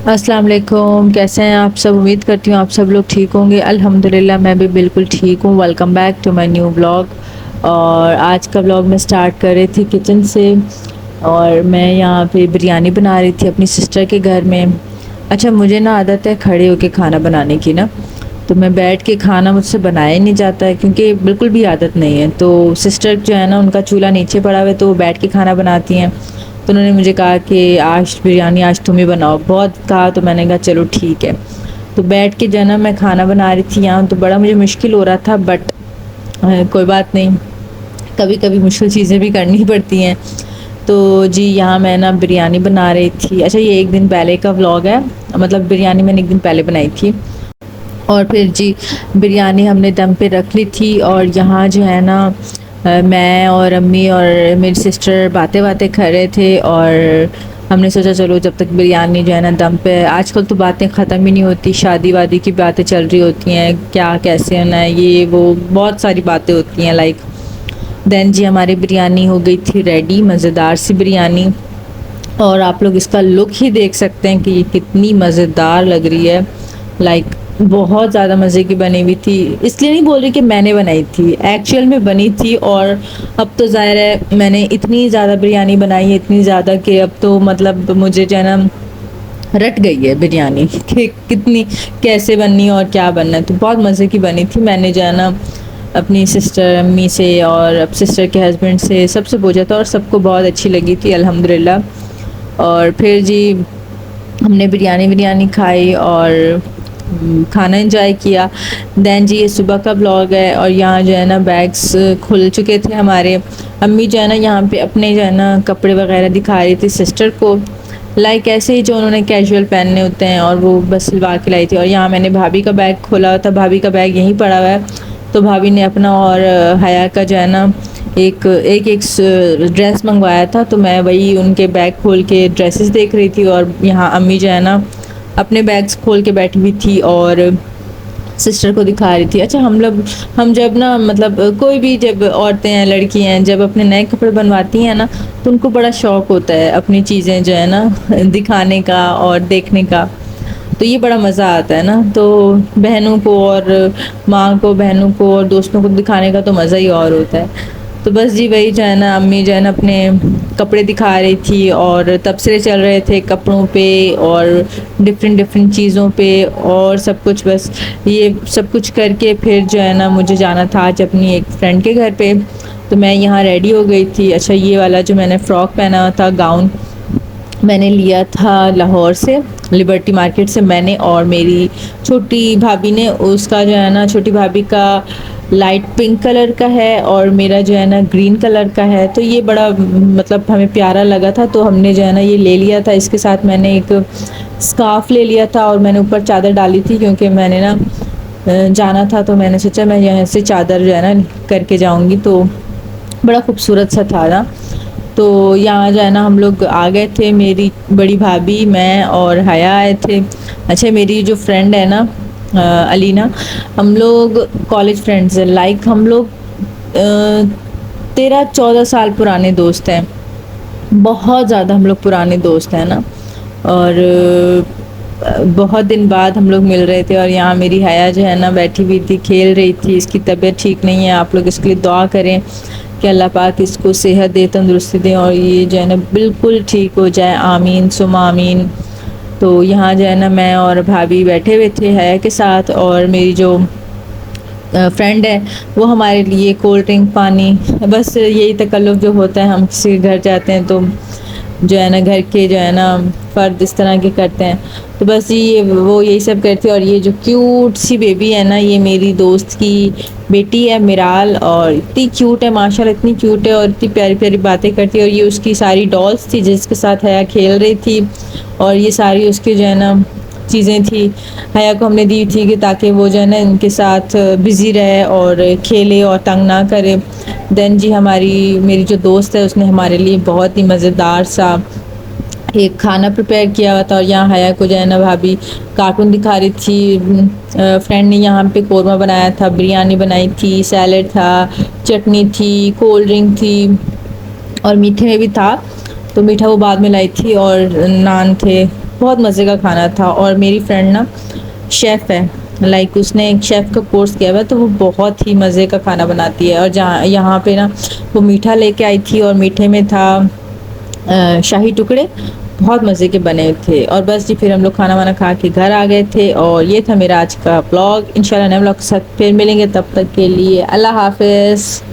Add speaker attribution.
Speaker 1: अस्सलाम वालेकुम, कैसे हैं आप सब। उम्मीद करती हूँ आप सब लोग ठीक होंगे। अल्हम्दुलिल्लाह मैं भी बिल्कुल ठीक हूँ। Welcome back to my new blog. और आज का ब्लॉग मैं स्टार्ट कर रही थी किचन से। और मैं यहाँ पे बिरयानी बना रही थी अपनी सिस्टर के घर में। अच्छा, मुझे ना आदत है खड़े होके खाना बनाने की ना, तो मैं बैठ के खाना मुझसे बनाया ही नहीं जाता है क्योंकि बिल्कुल भी आदत नहीं है। तो सिस्टर जो है ना, उनका चूल्हा नीचे पड़ा हुआ है तो वो बैठ के खाना बनाती हैं। तो उन्होंने मुझे कहा कि आज बिरयानी आज तुम ही बनाओ। बहुत कहा तो मैंने कहा चलो ठीक है। तो बैठ के जो है ना मैं खाना बना रही थी यहाँ, तो बड़ा मुझे मुश्किल हो रहा था, बट कोई बात नहीं, कभी कभी मुश्किल चीज़ें भी करनी पड़ती हैं। तो जी यहाँ मैं ना बिरयानी बना रही थी। अच्छा, ये एक दिन पहले का व्लॉग है, मतलब बिरयानी मैंने एक दिन पहले बनाई थी। और फिर जी बिरयानी हमने दम पे रख ली थी। और यहाँ जो है ना मैं और अम्मी और मेरी सिस्टर बातें बातें कर रहे थे। और हमने सोचा चलो जब तक बिरयानी जो है ना दम पे, आजकल तो बातें ख़त्म ही नहीं होती, शादी वादी की बातें चल रही होती हैं, क्या कैसे होना है, ये वो बहुत सारी बातें होती हैं लाइक। देन जी हमारी बिरयानी हो गई थी रेडी, मज़ेदार सी बिरयानी। और आप लोग इसका लुक ही देख सकते हैं कि ये कितनी मज़ेदार लग रही है। लाइक बहुत ज़्यादा मज़े की बनी हुई थी। इसलिए नहीं बोल रही कि मैंने बनाई थी, एक्चुअल में बनी थी। और अब तो ज़ाहिर है मैंने इतनी ज़्यादा बिरयानी बनाई है, इतनी ज़्यादा कि अब तो मतलब मुझे जो है ना रट गई है बिरयानी कि कितनी कैसे बननी है और क्या बनना है। तो बहुत मज़े की बनी थी। मैंने जो है ना अपनी सिस्टर अम्मी से और अब सिस्टर के हस्बैंड से सबसे पूछा था और सबको बहुत अच्छी लगी थी अल्हम्दुलिल्लाह। और फिर जी हमने बिरयानी बिरयानी खाई और खाना एंजॉय किया। देन जी ये सुबह का ब्लॉग है। और यहाँ जो है ना बैग्स खुल चुके थे हमारे। अम्मी जो है ना यहाँ पे अपने जो है ना कपड़े वगैरह दिखा रही थी सिस्टर को, लाइक ऐसे ही जो उन्होंने कैजुअल पहनने होते हैं, और वो बस सिलवा के लाई थी। और यहाँ मैंने भाभी का बैग खोला हुआ था, भाभी का बैग यहीं पड़ा हुआ है। तो भाभी ने अपना और हया का जो है ना एक एक एक ड्रेस मंगवाया था, तो मैं वही उनके बैग खोल के ड्रेसेस देख रही थी। और यहाँ अम्मी जो है ना अपने बैग्स खोल के बैठी हुई थी और सिस्टर को दिखा रही थी। अच्छा, हम जब ना मतलब कोई भी जब औरतें हैं, लड़की हैं, जब अपने नए कपड़े बनवाती हैं ना, तो उनको बड़ा शौक होता है अपनी चीज़ें जो है ना दिखाने का और देखने का। तो ये बड़ा मज़ा आता है ना। तो बहनों को और माँ को, बहनों को और दोस्तों को दिखाने का तो मज़ा ही और होता है। तो बस जी वही जो है ना अम्मी जो है ना अपने कपड़े दिखा रही थी और तबसरे चल रहे थे कपड़ों पे और डिफरेंट डिफरेंट चीज़ों पे और सब कुछ। बस ये सब कुछ करके फिर जो है ना मुझे जाना था आज अपनी एक फ्रेंड के घर पे। तो मैं यहाँ रेडी हो गई थी। अच्छा, ये वाला जो मैंने फ़्रॉक पहना हुआ था, गाउन, मैंने लिया था लाहौर से, लिबर्टी मार्केट से। मैंने और मेरी छोटी भाभी ने, उसका जो है ना छोटी भाभी का लाइट पिंक कलर का है और मेरा जो है ना ग्रीन कलर का है। तो ये बड़ा मतलब हमें प्यारा लगा था, तो हमने जो है ना ये ले लिया था। इसके साथ मैंने एक स्कार्फ ले लिया था और मैंने ऊपर चादर डाली थी क्योंकि मैंने ना जाना था। तो मैंने सोचा मैं यहाँ से चादर जो है ना करके जाऊँगी। तो बड़ा खूबसूरत सा था ना। तो यहाँ जो है ना हम लोग आ गए थे, मेरी बड़ी भाभी, मैं और हया आए थे। अच्छा, मेरी जो फ्रेंड है ना अलीना, हम लोग कॉलेज फ्रेंड्स हैं। लाइक हम लोग 13-14 साल पुराने दोस्त हैं, बहुत ज़्यादा हम लोग पुराने दोस्त हैं ना। और बहुत दिन बाद हम लोग मिल रहे थे। और यहाँ मेरी हया जो है ना बैठी हुई थी, खेल रही थी। इसकी तबीयत ठीक नहीं है, आप लोग इसके लिए दुआ करें कि अल्लाह पाक इसको सेहत दे, तंदुरुस्ती दे और ये जो है ना बिल्कुल ठीक हो जाए। आमीन सुमा आमीन। तो यहाँ जो है ना मैं और भाभी बैठे हुए थे हया के साथ, और मेरी जो फ्रेंड है वो हमारे लिए कोल्ड ड्रिंक, पानी, बस यही तकल्लुफ़ जो होता है हम किसी के घर जाते हैं तो जो है ना घर के जो है ना फ़र्द इस तरह के करते हैं। तो बस ये वो यही सब करती है। और ये जो क्यूट सी बेबी है ना, ये मेरी दोस्त की बेटी है मिराल, और इतनी क्यूट है माशाल्लाह, इतनी क्यूट है और इतनी प्यारी प्यारी बातें करती है। और ये उसकी सारी डॉल्स थी जिसके साथ हया खेल रही थी, और ये सारी उसकी जो है ना चीज़ें थी हया को हमने दी थी कि ताकि वो जो है ना इनके साथ बिज़ी रहे और खेले और तंग ना करे। देन जी मेरी जो दोस्त है उसने हमारे लिए बहुत ही मज़ेदार सा एक खाना प्रिपेयर किया हुआ था। और यहाँ हया को जो है ना भाभी कार्टून दिखा रही थी। फ्रेंड ने यहाँ पे कौरमा बनाया था, बिरयानी बनाई थी, सैलेड था, चटनी थी, कोल्ड ड्रिंक थी और मीठे में भी था। तो मीठा वो बाद में लाई थी और नान थे बहुत मज़े का खाना था। और मेरी फ्रेंड ना शेफ़ है, लाइक उसने एक शेफ़ का कोर्स किया हुआ है, तो वो बहुत ही मज़े का खाना बनाती है। और जहाँ यहाँ पे ना वो मीठा लेके आई थी और मीठे में था शाही टुकड़े, बहुत मज़े के बने थे। और बस जी फिर हम लोग खाना वाना खा के घर आ गए थे। और ये था मेरा आज का ब्लॉग। इंशाल्लाह नए ब्लॉग के साथ फिर मिलेंगे, तब तक के लिए अल्लाह हाफ़िज़।